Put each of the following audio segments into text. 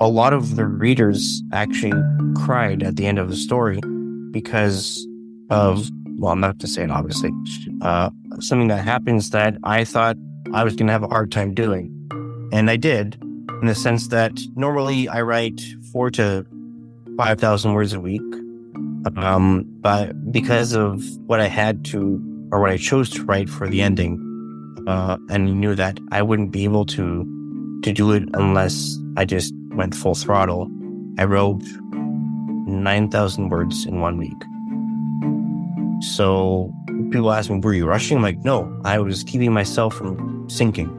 a lot of the readers actually cried at the end of the story because of, well, not to say it obviously, something that happens that I thought I was going to have a hard time doing. And I did, in the sense that normally I write 4,000 to 5,000 words a week. But because of what I had to, or what I chose to write for the ending, and knew that I wouldn't be able to do it unless I just went full throttle, I wrote 9,000 words in 1 week. So people ask me, were you rushing? I'm like, no, I was keeping myself from sinking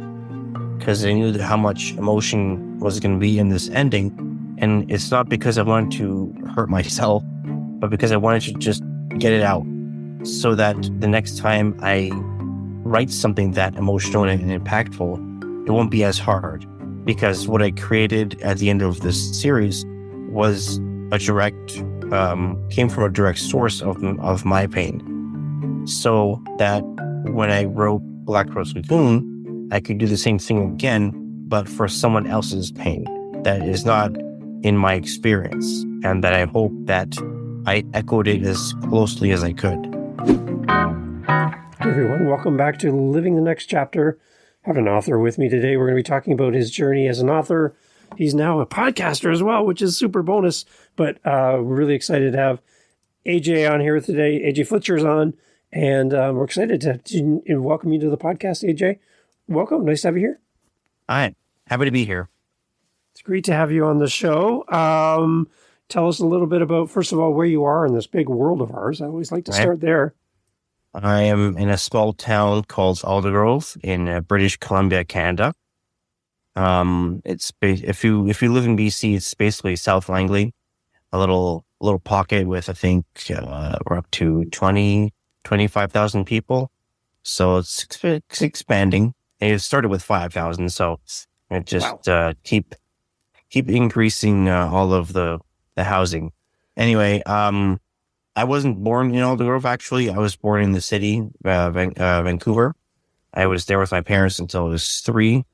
because I knew how much emotion was going to be in this ending. And it's not because I wanted to hurt myself, but because I wanted to just get it out so that the next time I write something that emotional and impactful, it won't be as hard. Because what I created at the end of this series was came from a direct source of my pain. So that when I wrote Black Rose Lagoon, I could do the same thing again, but for someone else's pain that is not in my experience, and that I hope that I echoed it as closely as I could. Hey everyone, welcome back to Living the Next Chapter. I have an author with me today. We're going to be talking about his journey as an author. He's now a podcaster as well, which is super bonus, but we're really excited to have AJ on here today. AJ Flitcher's on, and we're excited to welcome you to the podcast, AJ. Welcome. Nice to have you here. Hi. Happy to be here. It's great to have you on the show. Tell us a little bit about, first of all, where you are in this big world of ours. I always like to start there. I am in a small town called Aldergrove in British Columbia, Canada. If you live in BC, it's basically South Langley, a little pocket with, I think, we're up to 25,000 people. So it's expanding. It started with 5,000, so it just keep increasing all of the housing. Anyway, I wasn't born in Aldergrove, actually. I was born in the city, Vancouver. I was there with my parents until I was 3,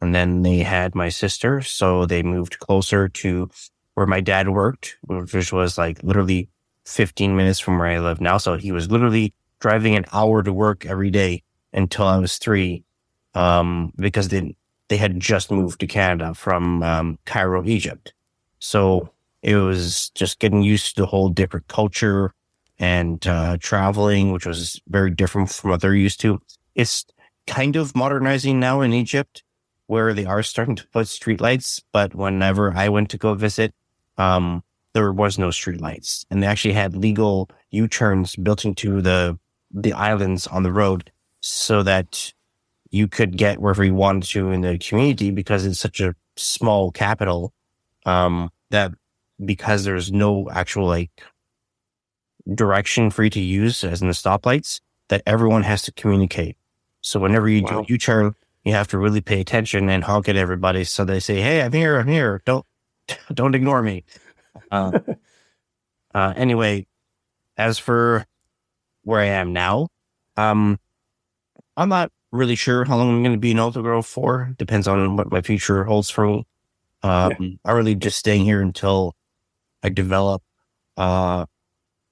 and then they had my sister, so they moved closer to where my dad worked, which was like literally 15 minutes from where I live now. So he was literally driving an hour to work every day until I was 3, because they had just moved to Canada from Cairo, Egypt. So it was just getting used to the whole different culture and traveling, which was very different from what they're used to. It's kind of modernizing now in Egypt, where they are starting to put streetlights. But whenever I went to go visit, there was no streetlights, and they actually had legal U-turns built into the islands on the road so that you could get wherever you wanted to in the community, because it's such a small capital, that because there's no actual direction for you to use, as in the stoplights, that everyone has to communicate. So whenever you do a U-turn, you have to really pay attention and honk at everybody so they say, "Hey, I'm here. Don't ignore me." Anyway, as for where I am now, I'm not really sure how long I'm going to be in Aldergrove for. Depends on what my future holds for me. I'm really just staying here until I develop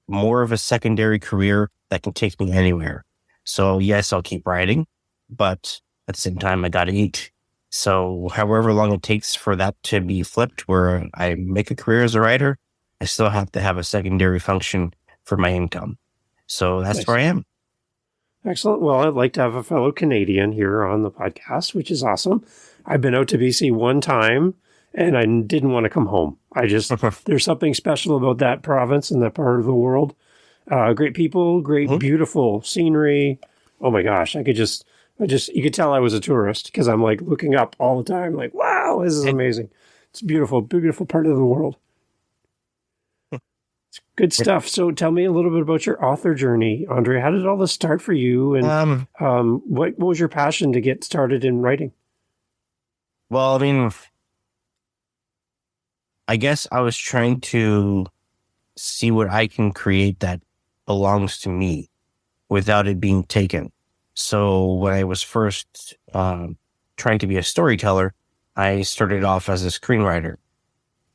more of a secondary career that can take me anywhere. So yes, I'll keep writing, but at the same time, I got to eat. So however long it takes for that to be flipped, where I make a career as a writer, I still have to have a secondary function for my income. So that's where I am. Excellent. Well, I'd like to have a fellow Canadian here on the podcast, which is awesome. I've been out to BC one time, and I didn't want to come home. There's something special about that province and that part of the world. Great people, beautiful scenery. Oh my gosh. You could tell I was a tourist because I'm like looking up all the time, like, wow, this is amazing. It's a beautiful, beautiful part of the world. It's good stuff. So tell me a little bit about your author journey, Andre. How did all this start for you? And what was your passion to get started in writing? Well, I mean, I guess I was trying to see what I can create that belongs to me without it being taken. So when I was first trying to be a storyteller, I started off as a screenwriter.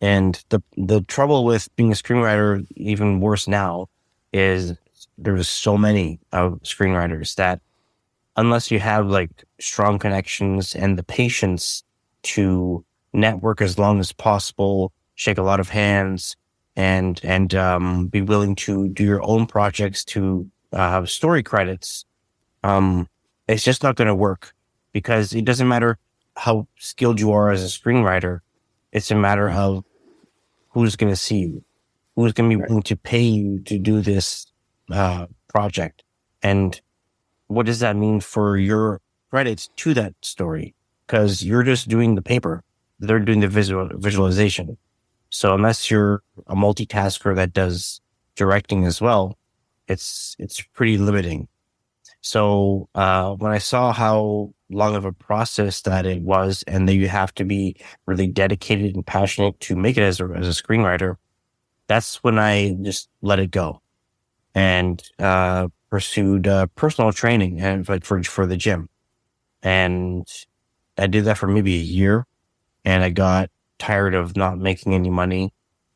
And the trouble with being a screenwriter, even worse now, is there's so many screenwriters that unless you have like strong connections and the patience to network as long as possible, shake a lot of hands, and be willing to do your own projects to have story credits, um, it's just not going to work because it doesn't matter how skilled you are as a screenwriter. It's a matter of who's going to see you, who's going to be willing to pay you to do this project, and what does that mean for your credits to that story? Because you're just doing the paper, they're doing the visualization. So unless you're a multitasker that does directing as well, it's pretty limiting. So when I saw how long of a process that it was, and that you have to be really dedicated and passionate to make it as a screenwriter, that's when I just let it go and pursued personal training and like for the gym. And I did that for maybe a year, and I got tired of not making any money,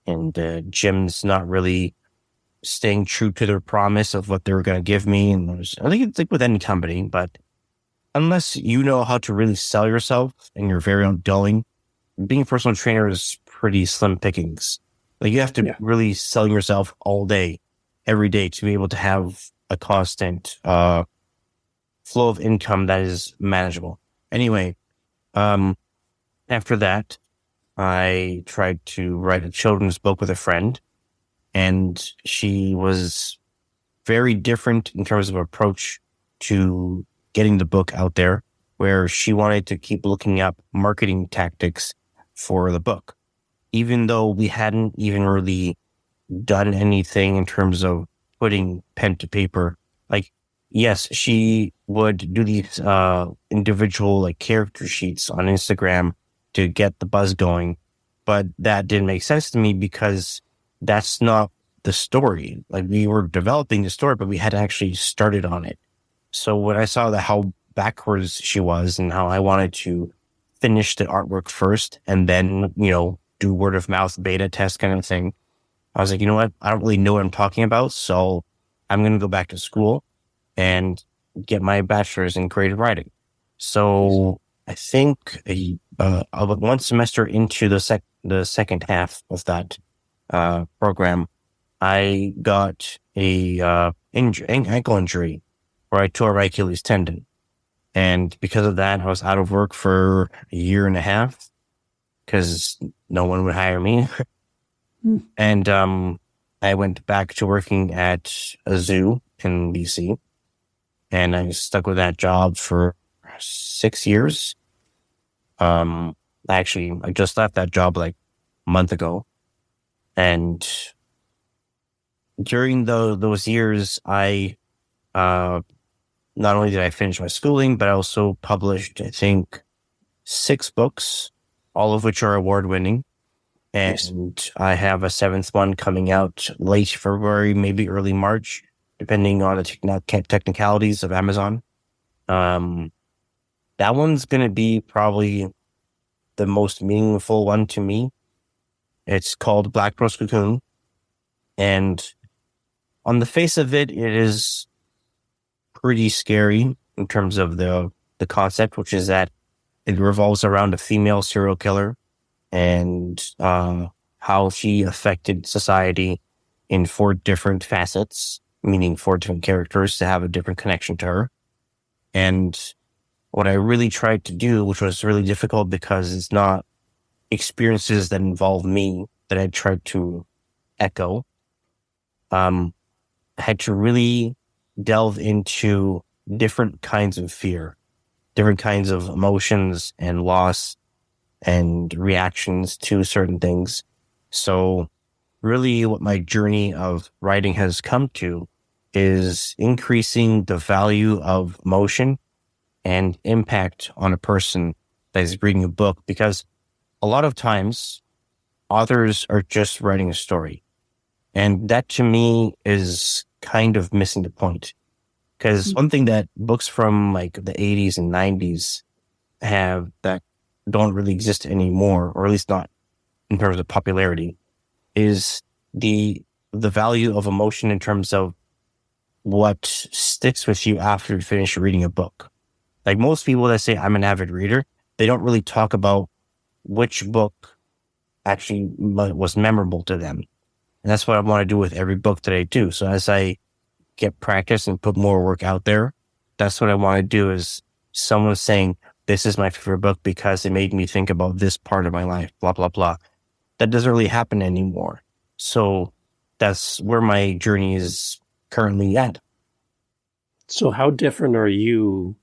and the gyms not really staying true to their promise of what they were going to give me. And I think it's like with any company, but unless you know how to really sell yourself and you're very outgoing, being a personal trainer is pretty slim pickings. Like you have to really sell yourself all day, every day to be able to have a constant flow of income that is manageable. Anyway, after that, I tried to write a children's book with a friend, and she was very different in terms of approach to getting the book out there, where she wanted to keep looking up marketing tactics for the book, even though we hadn't even really done anything in terms of putting pen to paper. Like, yes, she would do these individual like character sheets on Instagram to get the buzz going, but that didn't make sense to me because that's not the story. Like we were developing the story, but we hadn't actually started on it. So when I saw that how backwards she was and how I wanted to finish the artwork first and then, do word of mouth beta test kind of thing, I was like, you know what? I don't really know what I'm talking about. So I'm going to go back to school and get my bachelor's in creative writing. So I think about one semester into the second half of that program, I got a ankle injury where I tore my Achilles tendon. And because of that, I was out of work for a year and a half because no one would hire me. And I went back to working at a zoo in BC, and I stuck with that job for 6 years. Actually, I just left that job like a month ago. And during those years, I not only did I finish my schooling, but I also published, I think, 6 books, all of which are award-winning. And I have a 7th one coming out late February, maybe early March, depending on the technicalities of Amazon. That one's going to be probably the most meaningful one to me. It's called Black Rose Cocoon. And on the face of it, it is pretty scary in terms of the concept, which is that it revolves around a female serial killer and how she affected society in 4 different facets, meaning 4 different characters to have a different connection to her. And what I really tried to do, which was really difficult because it's not experiences that involve me that I tried to echo, I had to really delve into different kinds of fear, different kinds of emotions and loss and reactions to certain things. So really what my journey of writing has come to is increasing the value of emotion and impact on a person that is reading a book, because a lot of times authors are just writing a story. And that to me is kind of missing the point. Because one thing that books from like the 80s and 90s have that don't really exist anymore, or at least not in terms of popularity is the value of emotion in terms of what sticks with you after you finish reading a book. Like most people that say I'm an avid reader, they don't really talk about which book actually was memorable to them. And that's what I want to do with every book that I do. So as I get practice and put more work out there, that's what I want to do is someone saying, this is my favorite book because it made me think about this part of my life, blah, blah, blah. That doesn't really happen anymore. So that's where my journey is currently at. So how different are you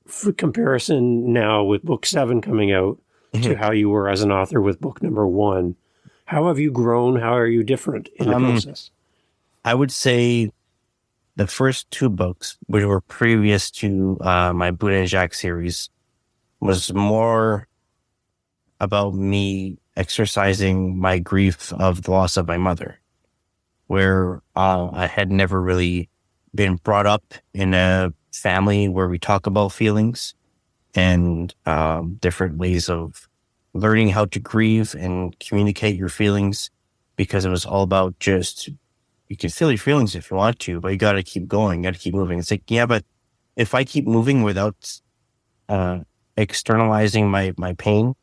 for comparison now with book 7 coming out to how you were as an author with book number 1? How have you grown? How are you different in the process? I would say the first 2 books, which were previous to my Boone and Jack series, was more about me exercising my grief of the loss of my mother, where I had never really been brought up in a family where we talk about feelings and different ways of learning how to grieve and communicate your feelings, because it was all about just, you can feel your feelings if you want to, but you got to keep going, you got to keep moving. It's like, yeah, but if I keep moving without externalizing my pain,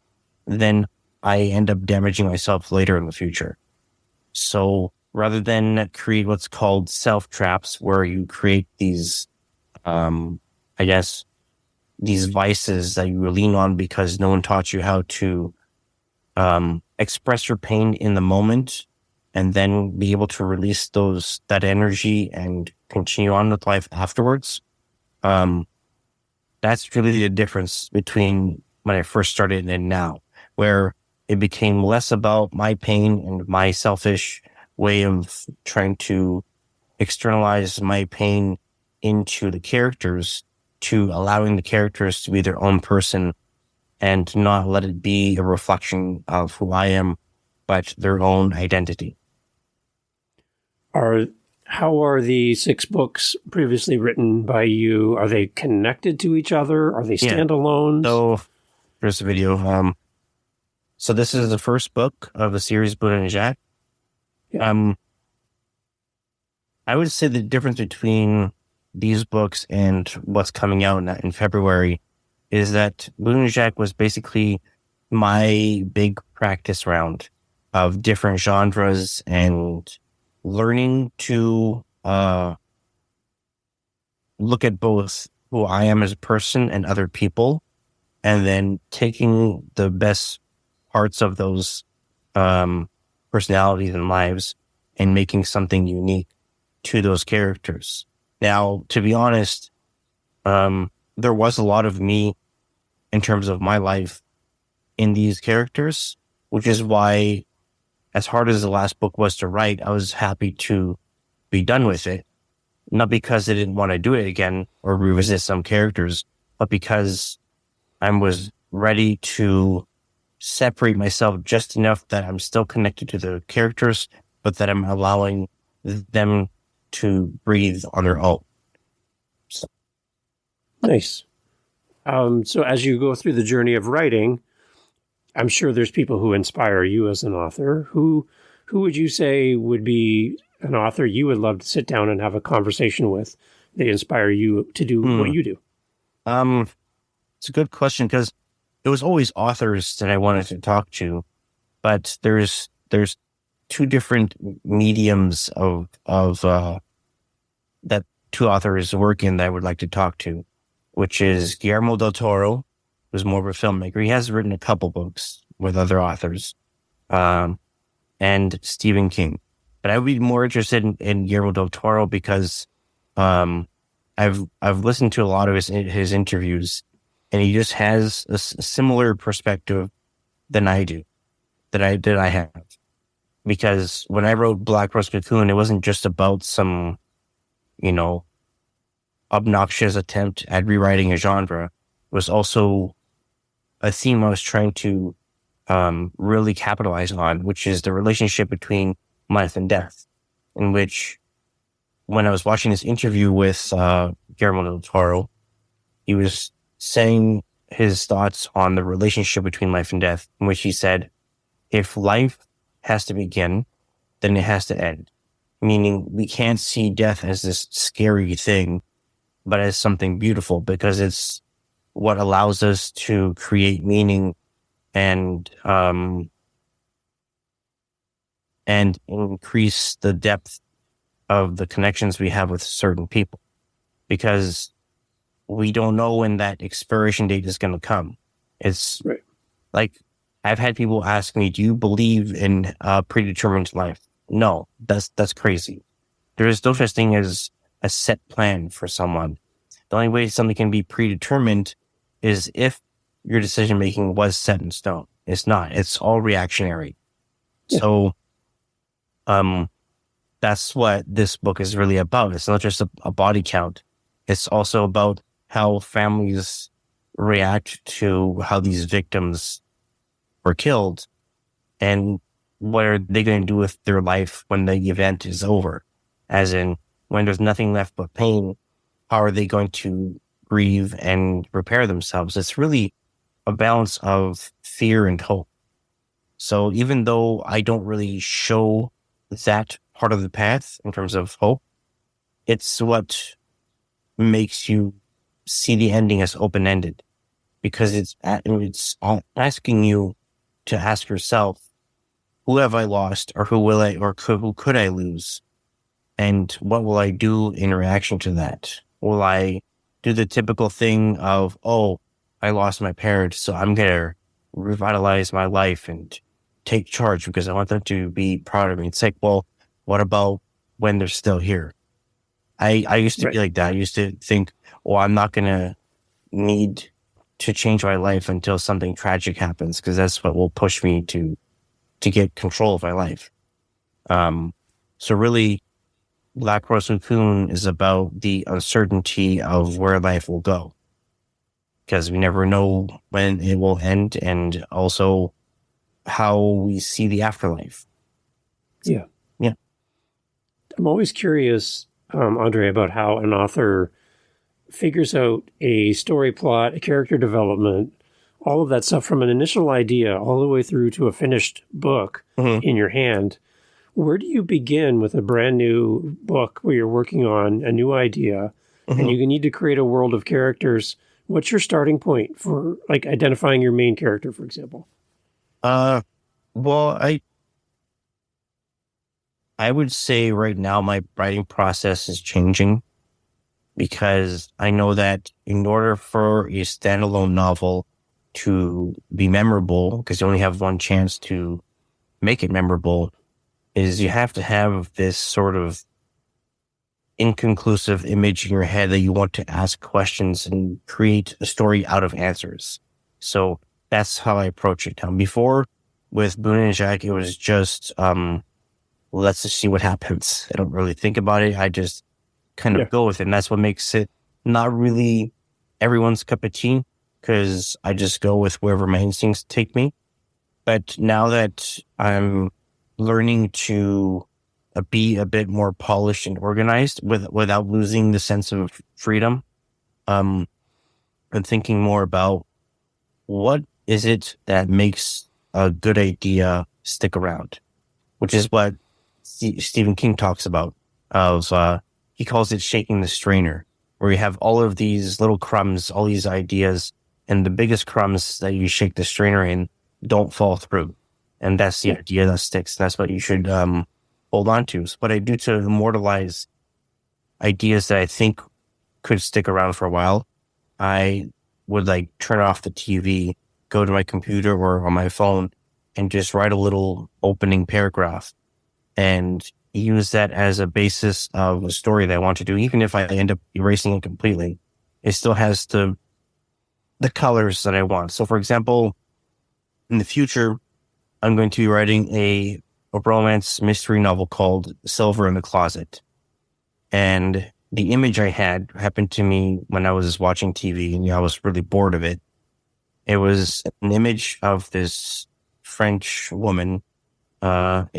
then I end up damaging myself later in the future. So rather than create what's called self-traps, where you create these, these vices that you lean on because no one taught you how to express your pain in the moment and then be able to release that energy and continue on with life afterwards. That's really the difference between when I first started and now, where it became less about my pain and my selfish way of trying to externalize my pain into the characters, to allowing the characters to be their own person and not let it be a reflection of who I am, but their own identity. How are the 6 books previously written by you? Are they connected to each other? Are they standalones? So there's a video. So this is the first book of the series, Boone and Jack. Yeah. I would say the difference between these books and what's coming out in February is that Boone and Jack was basically my big practice round of different genres and learning to look at both who I am as a person and other people, and then taking the best parts of those personalities and lives and making something unique to those characters. Now, to be honest, there was a lot of me in terms of my life in these characters, which is why, as hard as the last book was to write, I was happy to be done with it. Not because I didn't want to do it again or revisit some characters, but because I was ready to separate myself just enough that I'm still connected to the characters, but that I'm allowing them to breathe on their own. So. Nice. So as you go through the journey of writing, I'm sure there's people who inspire you as an author. Who would you say would be an author you would love to sit down and have a conversation with? They inspire you to do what you do. It's a good question, because it was always authors that I wanted to talk to, but there's 2 different mediums of that 2 authors work in that I would like to talk to, which is Guillermo del Toro, who's more of a filmmaker. He has written a couple books with other authors, and Stephen King. But I would be more interested in Guillermo del Toro because I've listened to a lot of his interviews, and he just has a similar perspective than I do, that I have. Because when I wrote Black Rose Cocoon, it wasn't just about some, obnoxious attempt at rewriting a genre. It was also a theme I was trying to really capitalize on, which is the relationship between life and death, in which, when I was watching this interview with Guillermo del Toro, he was saying his thoughts on the relationship between life and death, in which he said, if life has to begin, then it has to end. Meaning we can't see death as this scary thing, but as something beautiful, because it's what allows us to create meaning and increase the depth of the connections we have with certain people, because we don't know when that expiration date is going to come. It's Right. like, I've had people ask me, do you believe in a predetermined life? No, that's crazy. There is no such thing as a set plan for someone. The only way something can be predetermined is if your decision making was set in stone. It's not. It's all reactionary. Yeah. So, that's what this book is really about. It's not just a body count. It's also about how families react to how these victims were killed, and what are they going to do with their life when the event is over? As in, when there's nothing left but pain, how are they going to grieve and repair themselves? It's really a balance of fear and hope. So even though I don't really show that part of the path in terms of hope, it's what makes you see the ending as open-ended, because it's asking you to ask yourself, who have I lost, or who could I lose? And what will I do in reaction to that? Will I do the typical thing of, oh, I lost my parents, so I'm going to revitalize my life and take charge because I want them to be proud of me? It's like, well, what about when they're still here? I used to be like that. I used to think, oh, I'm not going to need to change my life until something tragic happens, because that's what will push me to get control of my life. So really, Black Rose Cocoon is about the uncertainty of where life will go, because we never know when it will end, and also how we see the afterlife. Yeah. Yeah. I'm always curious, Andre, about how an author figures out a story plot, a character development, all of that stuff from an initial idea all the way through to a finished book in your hand. Where do you begin with a brand new book where you're working on a new idea and you need to create a world of characters? What's your starting point for like identifying your main character, for example? Well, I would say right now my writing process is changing, because I know that in order for a standalone novel to be memorable, because you only have one chance to make it memorable, is you have to have this sort of inconclusive image in your head that you want to ask questions and create a story out of answers. So that's how I approach it now. Before, with Boone and Jack, it was just, let's just see what happens. I don't really think about it. I just kind of go with it. And that's what makes it not really everyone's cup of tea, because I just go with wherever my instincts take me. But now that I'm learning to be a bit more polished and organized without losing the sense of freedom, I'm thinking more about what is it that makes a good idea stick around, which is what Stephen King talks about. He calls it shaking the strainer, where you have all of these little crumbs, all these ideas, and the biggest crumbs that you shake the strainer in don't fall through. And that's the idea that sticks. That's what you should hold on to. So what I do to immortalize ideas that I think could stick around for a while, I would like turn off the TV, go to my computer or on my phone, and just write a little opening paragraph and use that as a basis of a story that I want to do. Even if I end up erasing it completely, it still has the colors that I want. So for example, in the future, I'm going to be writing a romance mystery novel called Silver in the Closet. And the image I had happened to me when I was watching TV, and I was really bored of it. It was an image of this French woman on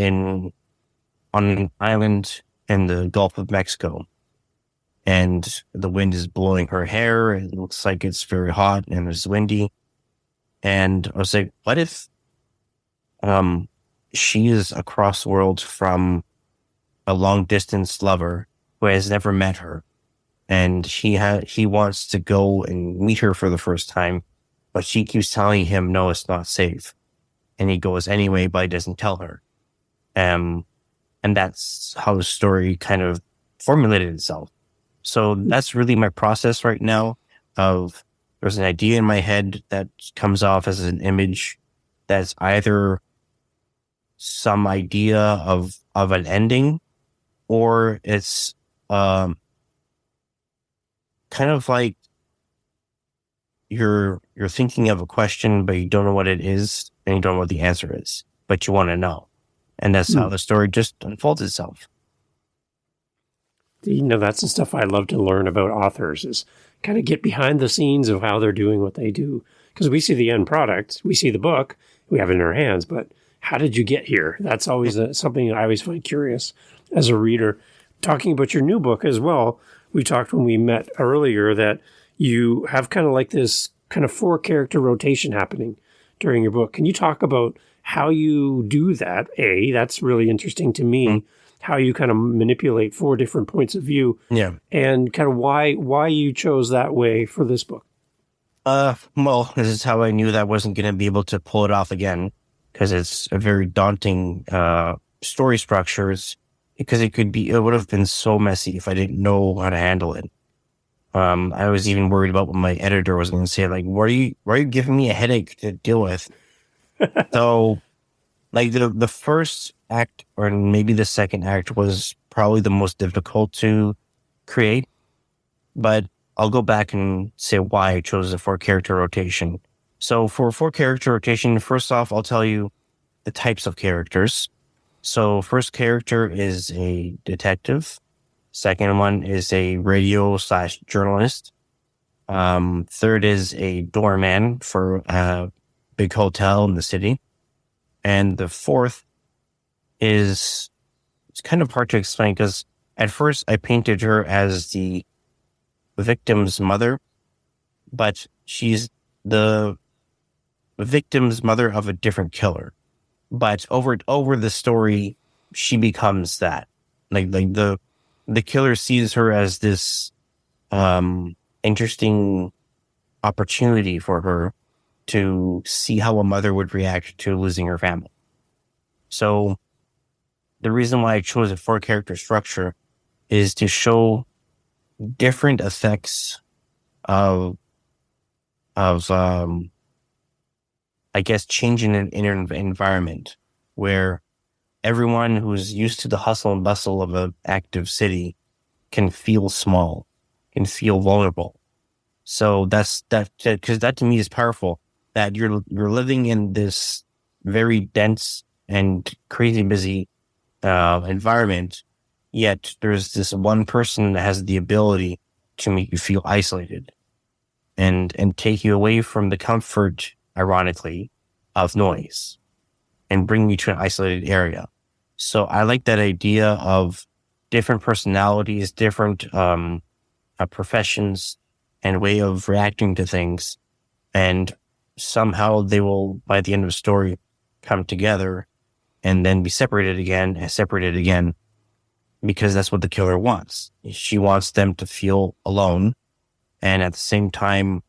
an island in the Gulf of Mexico. And the wind is blowing her hair. It looks like it's very hot and it's windy. And I was like, what if she is across the world from a long distance lover who has never met her. And he wants to go and meet her for the first time, but she keeps telling him, no, it's not safe. And he goes anyway, but he doesn't tell her. And that's how the story kind of formulated itself. So that's really my process right now of there's an idea in my head that comes off as an image that's either some idea of an ending, or it's kind of like you're thinking of a question, but you don't know what it is, and you don't know what the answer is, but you want to know. And that's how the story just unfolds itself. That's the stuff I love to learn about authors, is kind of get behind the scenes of how they're doing what they do. Because we see the end product, we see the book, we have it in our hands, but how did you get here? That's always something I always find curious as a reader. Talking about your new book as well, we talked when we met earlier that you have kind of like this kind of 4-character rotation happening during your book. Can you talk about how you do that? That's really interesting to me, how you kind of manipulate 4 different points of view. Yeah. And kind of why you chose that way for this book. Well, this is how I knew that I wasn't going to be able to pull it off again, because it's a very daunting story structures, because it would have been so messy if I didn't know how to handle it. I was even worried about what my editor was going to say, like, why are you giving me a headache to deal with? So, like, the first act, or maybe the second act, was probably the most difficult to create, but I'll go back and say why I chose a 4-character rotation. So for 4-character rotation, first off, I'll tell you the types of characters. So first character is a detective. Second one is a radio/journalist. Third is a doorman for a big hotel in the city. And the fourth it's kind of hard to explain, because at first I painted her as the victim's mother, but she's the victim's mother of a different killer. But over the story, she becomes that. Like the killer sees her as this interesting opportunity for her to see how a mother would react to losing her family. So the reason why I chose a 4-character structure is to show different effects of I guess changing an inner environment, where everyone who's used to the hustle and bustle of an active city can feel small, can feel vulnerable. So that's because that to me is powerful, that you're living in this very dense and crazy busy environment, yet there's this one person that has the ability to make you feel isolated and take you away from the comfort, ironically, of noise, and bring you to an isolated area. So I like that idea of different personalities, different professions, and way of reacting to things, and somehow they will, by the end of the story, come together and then be separated again, because that's what the killer wants. She wants them to feel alone, and at the same time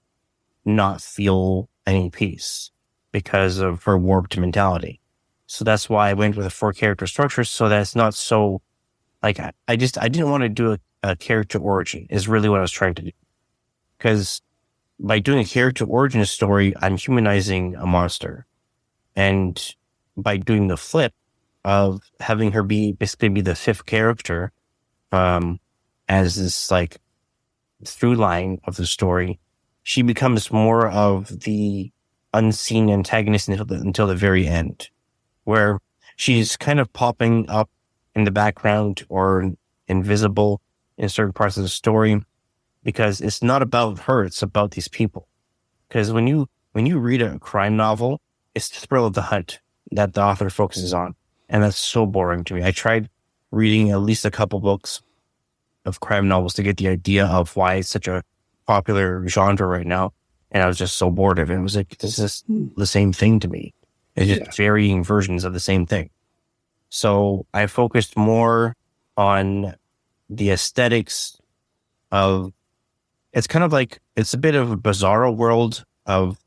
not feel any peace because of her warped mentality. So that's why I went with a 4-character structure, so that it's not so, like, I didn't want to do a character origin, is really what I was trying to do. Because by doing a character origin story, I'm humanizing a monster. And by doing the flip of having her basically be the 5th character, as this like through line of the story, she becomes more of the unseen antagonist until the very end, where she's kind of popping up in the background or invisible in certain parts of the story, because it's not about her, it's about these people. Because when you read a crime novel, it's the thrill of the hunt that the author focuses on. And that's so boring to me. I tried reading at least a couple books of crime novels to get the idea of why it's such a popular genre right now. And I was just so bored of it. It was like, this is the same thing to me. It's Yeah. just varying versions of the same thing. So I focused more on the aesthetics of, it's kind of like, it's a bit of a bizarro world of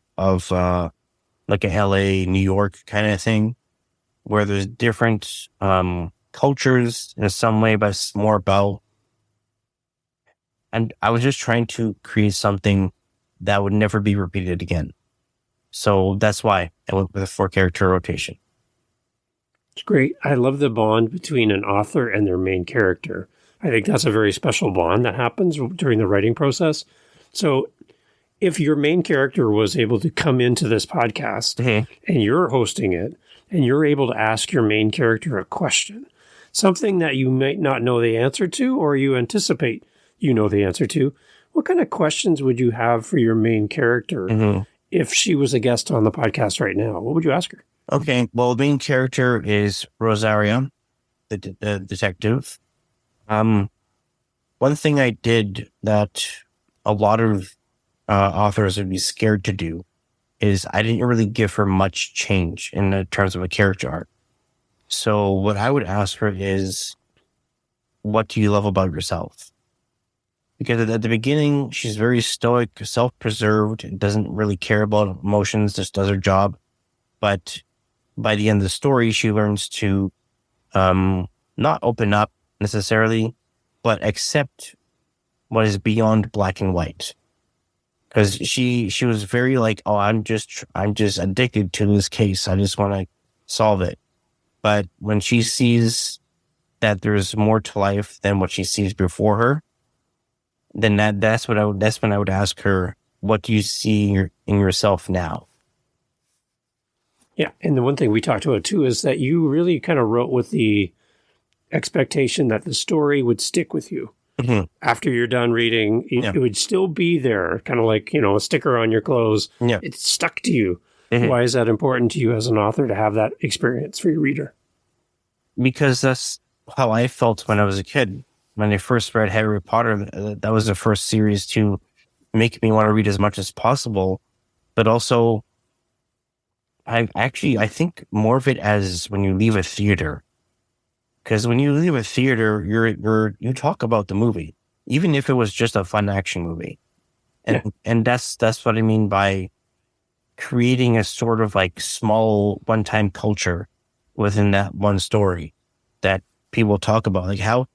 like a LA, New York kind of thing, where there's different cultures in some way, but it's more about, and I was just trying to create something that would never be repeated again. So that's why I went with a 4-character rotation. It's great. I love the bond between an author and their main character. I think that's a very special bond that happens during the writing process. So if your main character was able to come into this podcast and you're hosting it and you're able to ask your main character a question, something that you might not know the answer to, or you anticipate you know the answer to, what kind of questions would you have for your main character if she was a guest on the podcast right now? What would you ask her? Okay, well, the main character is Rosaria, the detective. One thing I did that a lot of authors would be scared to do is I didn't really give her much change in the terms of a character arc. So what I would ask her is, what do you love about yourself? Because at the beginning, she's very stoic, self-preserved, doesn't really care about emotions, just does her job. But by the end of the story, she learns to not open up necessarily, but accept what is beyond black and white. Because she was very like, oh, I'm just addicted to this case. I just want to solve it. But when she sees that there's more to life than what she sees before her, then that's when I would ask her, what do you see in yourself now? Yeah. And the one thing we talked about too is that you really kind of wrote with the expectation that the story would stick with you. After you're done reading, it would still be there, kind of like, a sticker on your clothes. Yeah. It's stuck to you. Why is that important to you as an author to have that experience for your reader? Because that's how I felt when I was a kid. When I first read Harry Potter, that was the first series to make me want to read as much as possible. But also, I think more of it as when you leave a theater. Because when you leave a theater, you talk about the movie, even if it was just a fun action movie. And that's what I mean by creating a sort of like small one-time culture within that one story that people talk about. Like how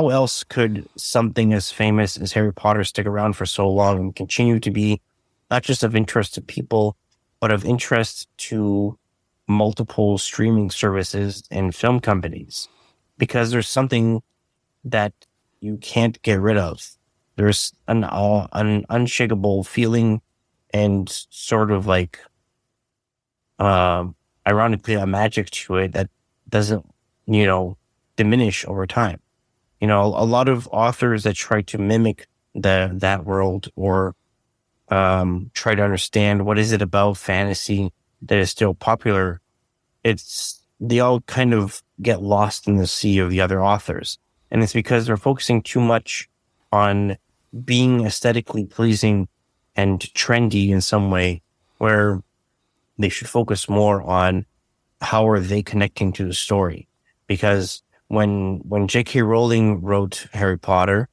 else could something as famous as Harry Potter stick around for so long and continue to be not just of interest to people, but of interest to multiple streaming services and film companies? Because there's something that you can't get rid of. There's an unshakable feeling and sort of like, ironically, a magic to it that doesn't, diminish over time. A lot of authors that try to mimic that world or try to understand what is it about fantasy that is still popular, they all kind of get lost in the sea of the other authors. And it's because they're focusing too much on being aesthetically pleasing and trendy in some way, where they should focus more on how are they connecting to the story. Because when J.K. Rowling wrote Harry Potter,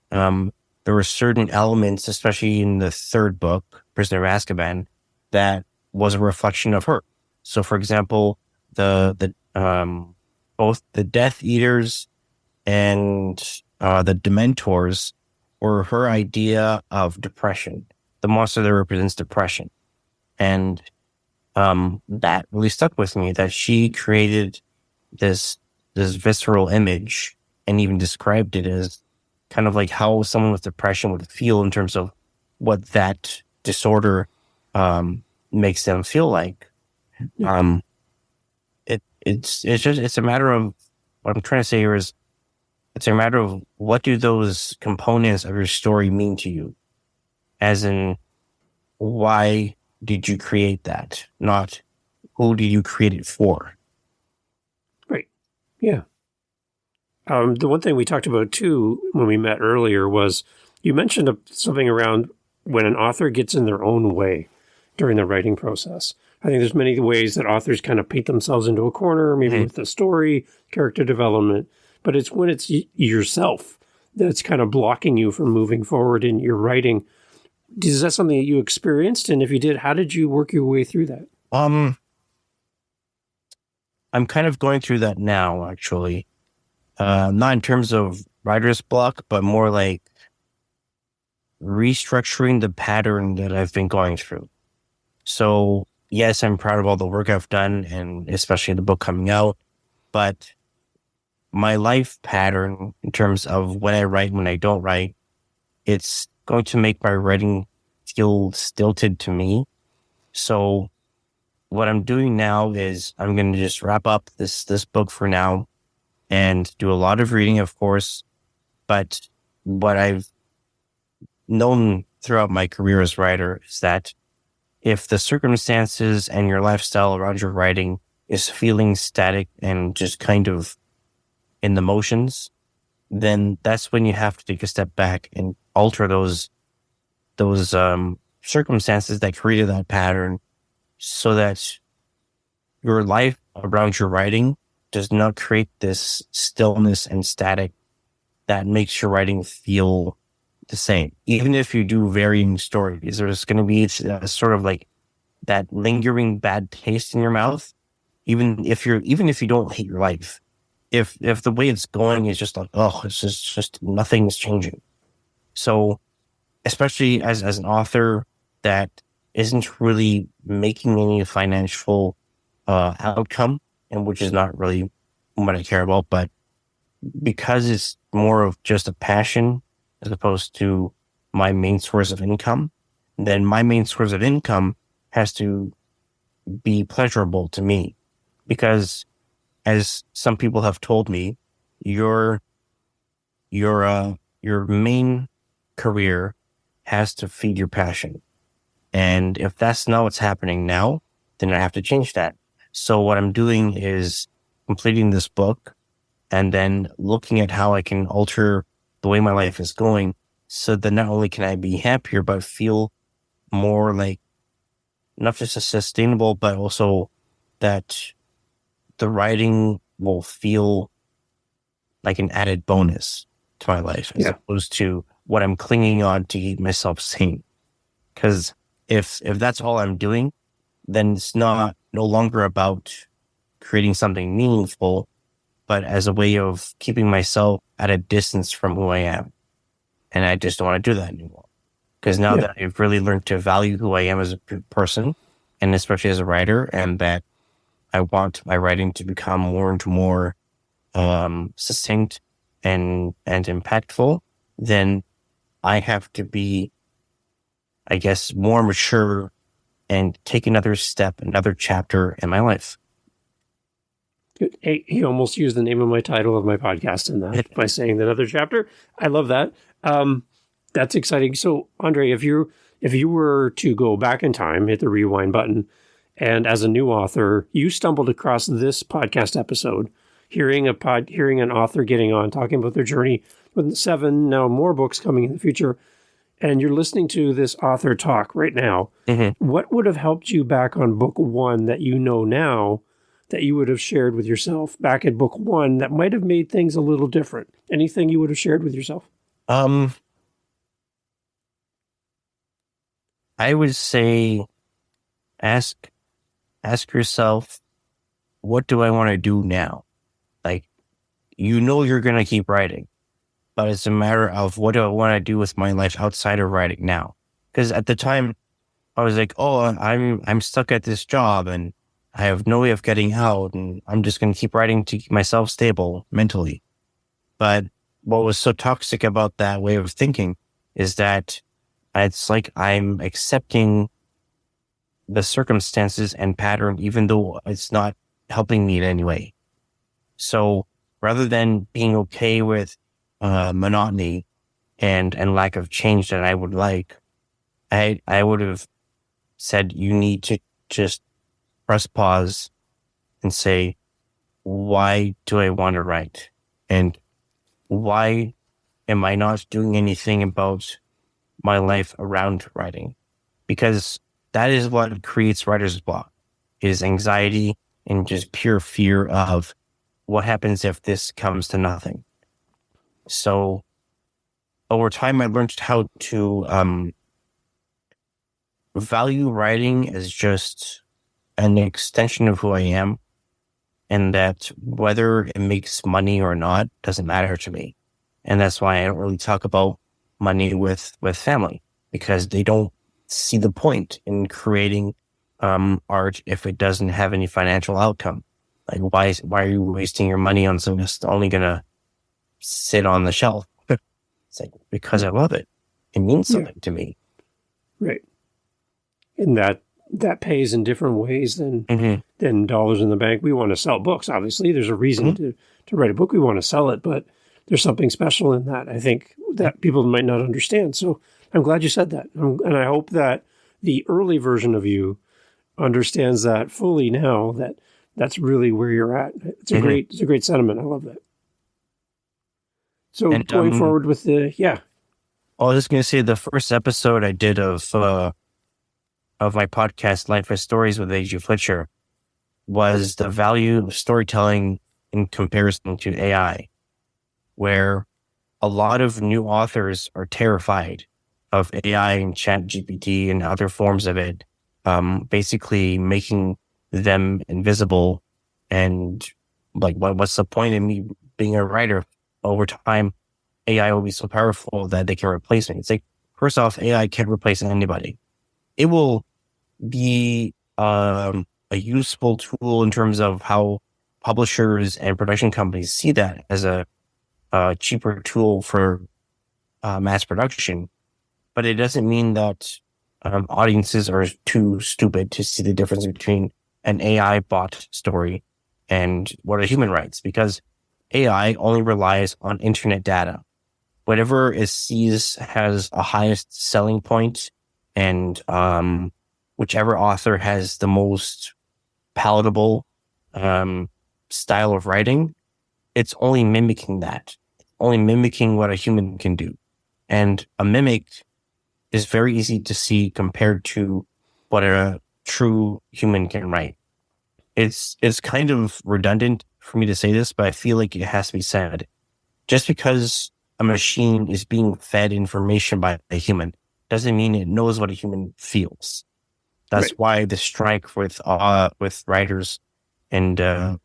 there were certain elements, especially in the third book, Prisoner of Azkaban, that was a reflection of her. So, for example, the both the Death Eaters and the Dementors were her idea of depression, the monster that represents depression. And that really stuck with me, that she created this visceral image and even described it as kind of like how someone with depression would feel in terms of what that disorder makes them feel like. It's a matter of, what I'm trying to say here is, it's a matter of what do those components of your story mean to you? As in, why did you create that? Not who did you create it for? Right. Yeah. The one thing we talked about too when we met earlier was you mentioned something around when an author gets in their own way during the writing process. I think there's many ways that authors kind of paint themselves into a corner, maybe with the story, character development, but it's when it's yourself that's kind of blocking you from moving forward in your writing. Is that something that you experienced? And if you did, how did you work your way through that? I'm kind of going through that now, actually. Not in terms of writer's block, but more like restructuring the pattern that I've been going through. So yes, I'm proud of all the work I've done, and especially the book coming out, but my life pattern in terms of when I write, when I don't write, it's going to make my writing feel stilted to me. So what I'm doing now is I'm going to just wrap up this book for now and do a lot of reading, of course. But what I've known throughout my career as a writer is that if the circumstances and your lifestyle around your writing is feeling static and just kind of in the motions, then that's when you have to take a step back and alter those circumstances that created that pattern so that your life around your writing does not create this stillness and static that makes your writing feel the same. Even if you do varying stories, there's going to be sort of like that lingering bad taste in your mouth. Even if you don't hate your life, if the way it's going is just like, oh, it's just nothing's changing. So especially as an author that isn't really making any financial outcome, and which is not really what I care about, but because it's more of just a passion as opposed to my main source of income, then my main source of income has to be pleasurable to me. Because as some people have told me, your main career has to feed your passion. And if that's not what's happening now, then I have to change that. So what I'm doing is completing this book and then looking at how I can alter the way my life is going so that not only can I be happier, but feel more like not just a sustainable, but also that the writing will feel like an added bonus to my life as opposed to what I'm clinging on to keep myself sane. Because if that's all I'm doing, then it's no longer about creating something meaningful, but as a way of keeping myself at a distance from who I am. And I just don't want to do that anymore. Because now that I've really learned to value who I am as a person, and especially as a writer, and that I want my writing to become more and more succinct and impactful, then I have to be, I guess, more mature and take another step, another chapter in my life. Hey, he almost used the name of my title of my podcast in that by saying that other chapter. I love that. That's exciting. So, Andre, if you were to go back in time, hit the rewind button, and as a new author, you stumbled across this podcast episode, hearing an author getting on, talking about their journey with 7 now more books coming in the future, and you're listening to this author talk right now, what would have helped you back on book 1 that you know now that you would have shared with yourself back at book 1 that might have made things a little different? Anything you would have shared with yourself? I would say ask yourself, what do I want to do now? Like, you're going to keep writing, but it's a matter of what do I want to do with my life outside of writing now? Because at the time I was like, oh, I'm stuck at this job and I have no way of getting out, and I'm just going to keep writing to keep myself stable mentally. But what was so toxic about that way of thinking is that it's like I'm accepting the circumstances and pattern, even though it's not helping me in any way. So rather than being okay with monotony and lack of change that I would like, I would have said, you need to just press pause and say, why do I want to write? And why am I not doing anything about my life around writing? Because that is what creates writer's block. is anxiety and just pure fear of what happens if this comes to nothing. So over time, I learned how to value writing as just an extension of who I am, and that whether it makes money or not doesn't matter to me. And that's why I don't really talk about money with family, because they don't see the point in creating art if it doesn't have any financial outcome. Like, why are you wasting your money on something that's only gonna sit on the shelf? It's like, because I love it. It means something to me. Right. And that pays in different ways than dollars in the bank. We want to sell books. Obviously, there's a reason to write a book. We want to sell it, but there's something special in that, I think, that people might not understand. So I'm glad you said that. And I hope that the early version of you understands that fully now, that's really where you're at. It's a great sentiment. I love that. So going forward with I was just going to say, the first episode I did of my podcast, Life as Stories with A.G. Flitcher, was the value of storytelling in comparison to AI, where a lot of new authors are terrified of AI and Chat GPT and other forms of it, basically making them invisible. And like, what's the point in me being a writer? Over time, AI will be so powerful that they can replace me. It's like, first off, AI can't replace anybody. It will be a useful tool in terms of how publishers and production companies see that as a cheaper tool for mass production. But it doesn't mean that audiences are too stupid to see the difference between an AI bot story and what a human writes, because AI only relies on internet data. Whatever it sees has a highest selling point, and whichever author has the most palatable style of writing, it's only mimicking that, only mimicking what a human can do. And a mimic is very easy to see compared to what a true human can write. It's kind of redundant for me to say this, but I feel like it has to be said. Just because a machine is being fed information by a human doesn't mean it knows what a human feels. That's why the strike with writers and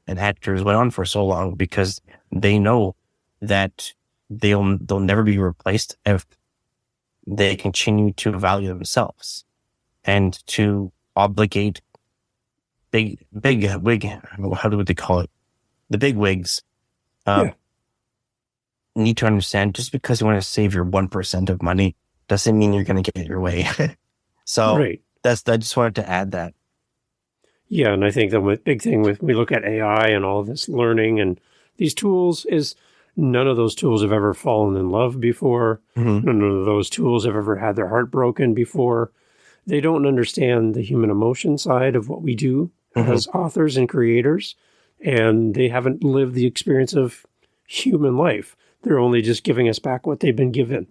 actors went on for so long, because they know that they'll never be replaced if they continue to value themselves and to obligate big wig, how do they call it? The big wigs need to understand, just because you want to save your 1% of money doesn't mean you're going to get your way. So I just wanted to add that. Yeah, and I think the big thing with, we look at AI and all this learning and these tools, is none of those tools have ever fallen in love before. None of those tools have ever had their heart broken before. They don't understand the human emotion side of what we do as authors and creators, and they haven't lived the experience of human life. They're only just giving us back what they've been given.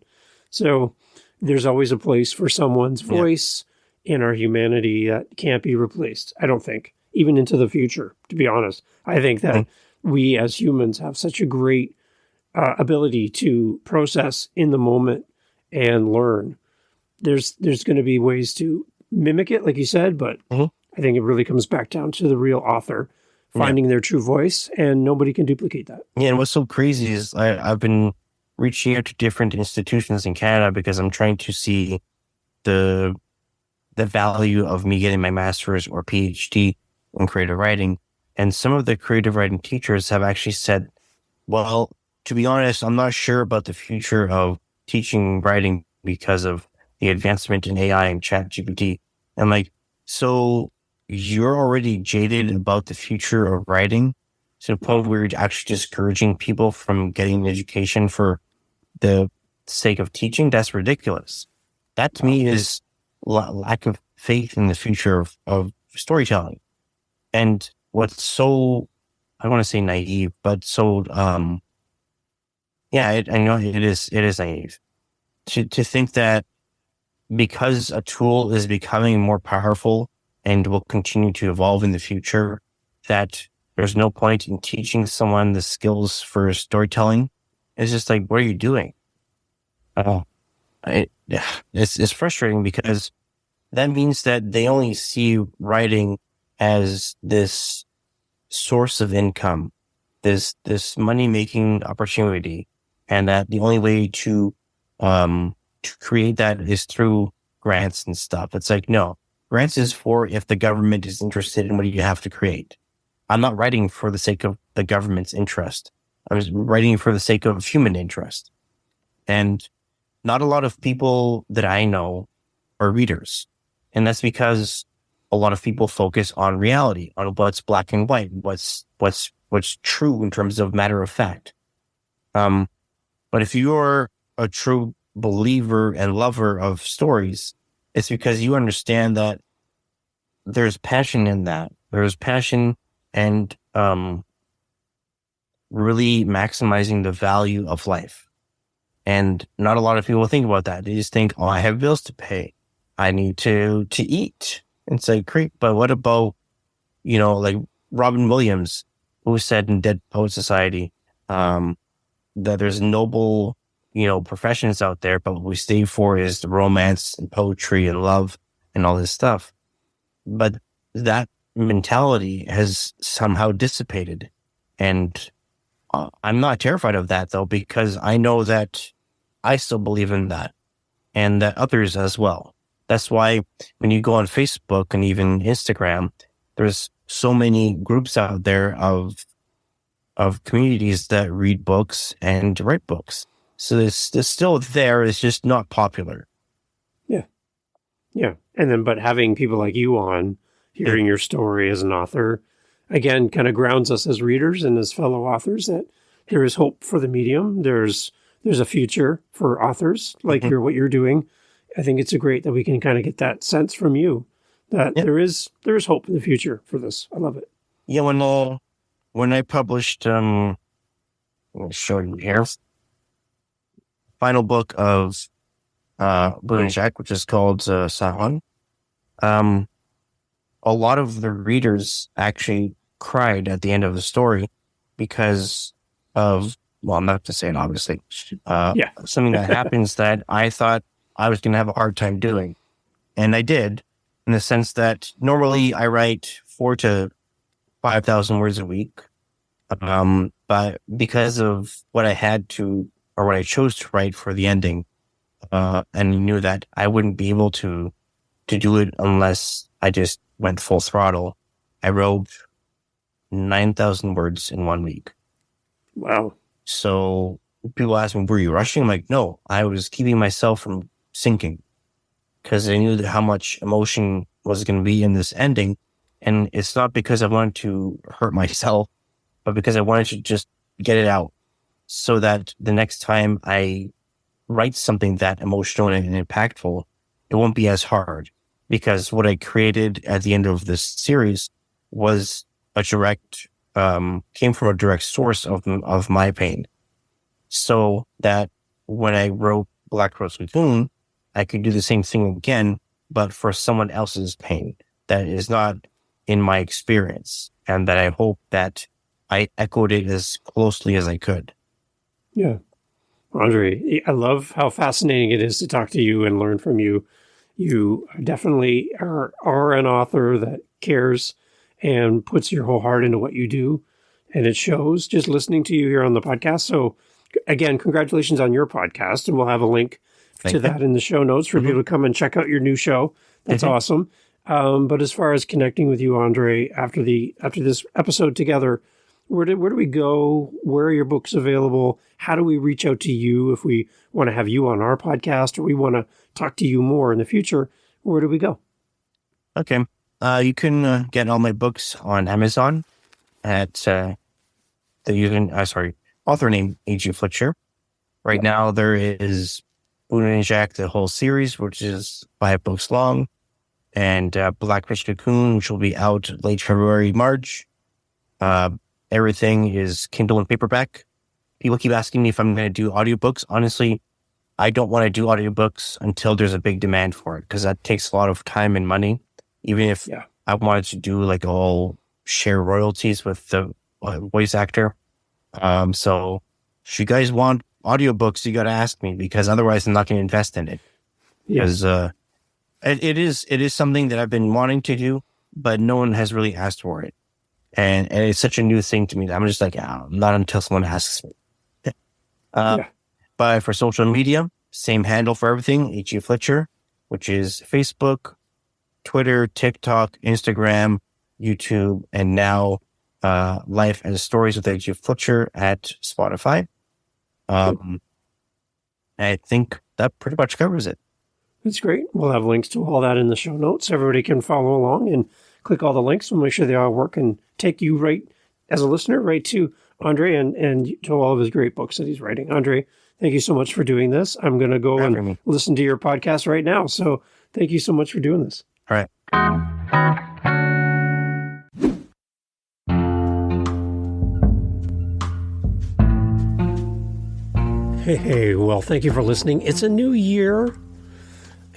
So there's always a place for someone's voice in our humanity that can't be replaced, I don't think, even into the future, to be honest. I think that we as humans have such a great ability to process in the moment and learn. There's going to be ways to mimic it, like you said, but I think it really comes back down to the real author finding their true voice, and nobody can duplicate that. Yeah, and what's so crazy is I've been reaching out to different institutions in Canada because I'm trying to see the value of me getting my master's or PhD in creative writing. And some of the creative writing teachers have actually said, well, to be honest, I'm not sure about the future of teaching writing because of the advancement in AI and Chat GPT. I'm like, so you're already jaded about the future of writing to the point where you're actually discouraging people from getting an education for the sake of teaching? That's ridiculous. That to me is lack of faith in the future of storytelling. And what's so, I don't want to say naive, but so, I know it is naive to think that because a tool is becoming more powerful and will continue to evolve in the future, that there's no point in teaching someone the skills for storytelling. It's just like, what are you doing? Oh, it's frustrating because that means that they only see writing as this source of income, this money making opportunity, and that the only way to create that is through grants and stuff. It's like, no, grants is for if the government is interested in what you have to create. I'm not writing for the sake of the government's interest. I'm just writing for the sake of human interest. And not a lot of people that I know are readers. And that's because a lot of people focus on reality, on what's black and white, what's true in terms of matter of fact. But if you're a true believer and lover of stories, it's because you understand that there's passion in that. There's passion and really maximizing the value of life. And not a lot of people think about that. They just think, oh, I have bills to pay. I need to eat. And it's like, great, but what about, like Robin Williams, who said in Dead Poet Society, that there's noble, professions out there, but what we stay for is the romance and poetry and love and all this stuff. But that mentality has somehow dissipated. And I'm not terrified of that, though, because I know that I still believe in that and that others as well. That's why when you go on Facebook and even Instagram, there's so many groups out there of communities that read books and write books. So it's still there. It's just not popular. Yeah. Yeah. And then, but having people like you on, hearing your story as an author, again, kind of grounds us as readers and as fellow authors that there is hope for the medium. There's a future for authors like what you're doing. I think it's great that we can kind of get that sense from you that there is hope in the future for this. I love it. Yeah. When I published, I'll show you here, final book of Blue and Jack, which is called Sahon. A lot of the readers actually cried at the end of the story because of, well, I'm not to say it, obviously, something that happens that I thought I was going to have a hard time doing. And I did, in the sense that normally I write 4,000 to 5,000 words a week. But because of what I had to, or what I chose to write for the ending, and knew that I wouldn't be able to do it unless I just went full throttle, I wrote 9,000 words in 1 week. Wow. So people ask me, were you rushing? I'm like, no, I was keeping myself from sinking because I knew that how much emotion was going to be in this ending. And it's not because I wanted to hurt myself, but because I wanted to just get it out so that the next time I write something that emotional and impactful, it won't be as hard, because what I created at the end of this series was came from a direct source of my pain. So that when I wrote Black Rose Cocoon, I could do the same thing again, but for someone else's pain that is not in my experience, and that I hope that I echoed it as closely as I could. Yeah. Andre, I love how fascinating it is to talk to you and learn from you. You definitely are an author that cares and puts your whole heart into what you do. And it shows just listening to you here on the podcast. So again, congratulations on your podcast. And we'll have a link to that in the show notes for people to come and check out your new show. That's awesome. But as far as connecting with you, Andre, after this episode together, where do we go? Where are your books available? How do we reach out to you if we want to have you on our podcast, or we want to talk to you more in the future? Where do we go? Okay. You can get all my books on Amazon at author name A.G. Flitcher. Right now there is Boone and Jack, the whole series, which is 5 books long, and Blackfish Cocoon, which will be out late February, March. Everything is Kindle and paperback. People keep asking me if I'm going to do audiobooks. Honestly, I don't want to do audiobooks until there's a big demand for it, because that takes a lot of time and money. Even if I wanted to do like all share royalties with the voice actor. So if you guys want audiobooks, you got to ask me, because otherwise I'm not going to invest in it. Because it is something that I've been wanting to do, but no one has really asked for it. And it's such a new thing to me that I'm just like, not until someone asks me. But for social media, same handle for everything, H.E. Flitcher, which is Facebook, Twitter, TikTok, Instagram, YouTube, and now Life and Stories with H.E. Flitcher at Spotify. I think that pretty much covers it. That's great. We'll have links to all that in the show notes. Everybody can follow along and click all the links. We'll make sure they all work and take you right, as a listener, right to Andre and to all of his great books that he's writing. Andre, thank you so much for doing this. I'm going to go and listen to your podcast right now. So thank you so much for doing this. All right. Hey, well, thank you for listening. It's a new year,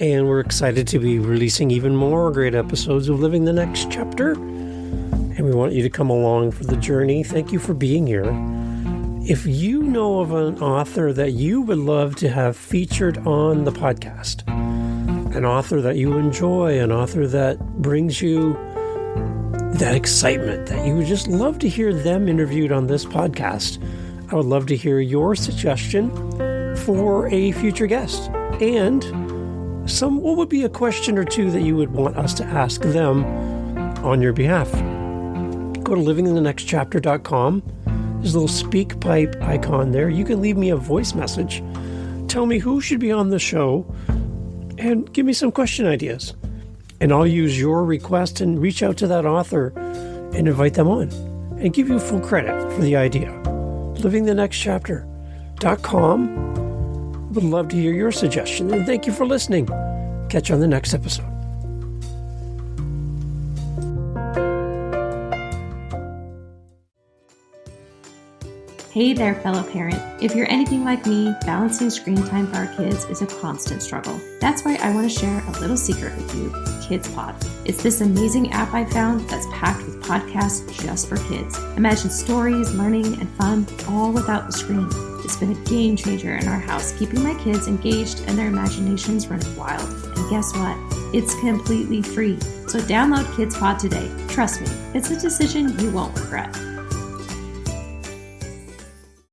and we're excited to be releasing even more great episodes of Living the Next Chapter. And we want you to come along for the journey. Thank you for being here. If you know of an author that you would love to have featured on the podcast, an author that you enjoy, an author that brings you that excitement, that you would just love to hear them interviewed on this podcast, I would love to hear your suggestion for a future guest. And what would be a question or two that you would want us to ask them on your behalf? Go to livinginthenextchapter.com. There's a little speak pipe icon there. You can leave me a voice message. Tell me who should be on the show and give me some question ideas. And I'll use your request and reach out to that author and invite them on and give you full credit for the idea. livinginthenextchapter.com. Would love to hear your suggestion, and thank you for listening. Catch you on the next episode. Hey there, fellow parent. If you're anything like me, balancing screen time for our kids is a constant struggle. That's why I want to share a little secret with you, KidsPod. It's this amazing app I found that's packed with podcasts just for kids. Imagine stories, learning, and fun, all without the screen. It's been a game changer in our house, keeping my kids engaged and their imaginations running wild. And guess what? It's completely free. So download KidsPod today. Trust me, it's a decision you won't regret.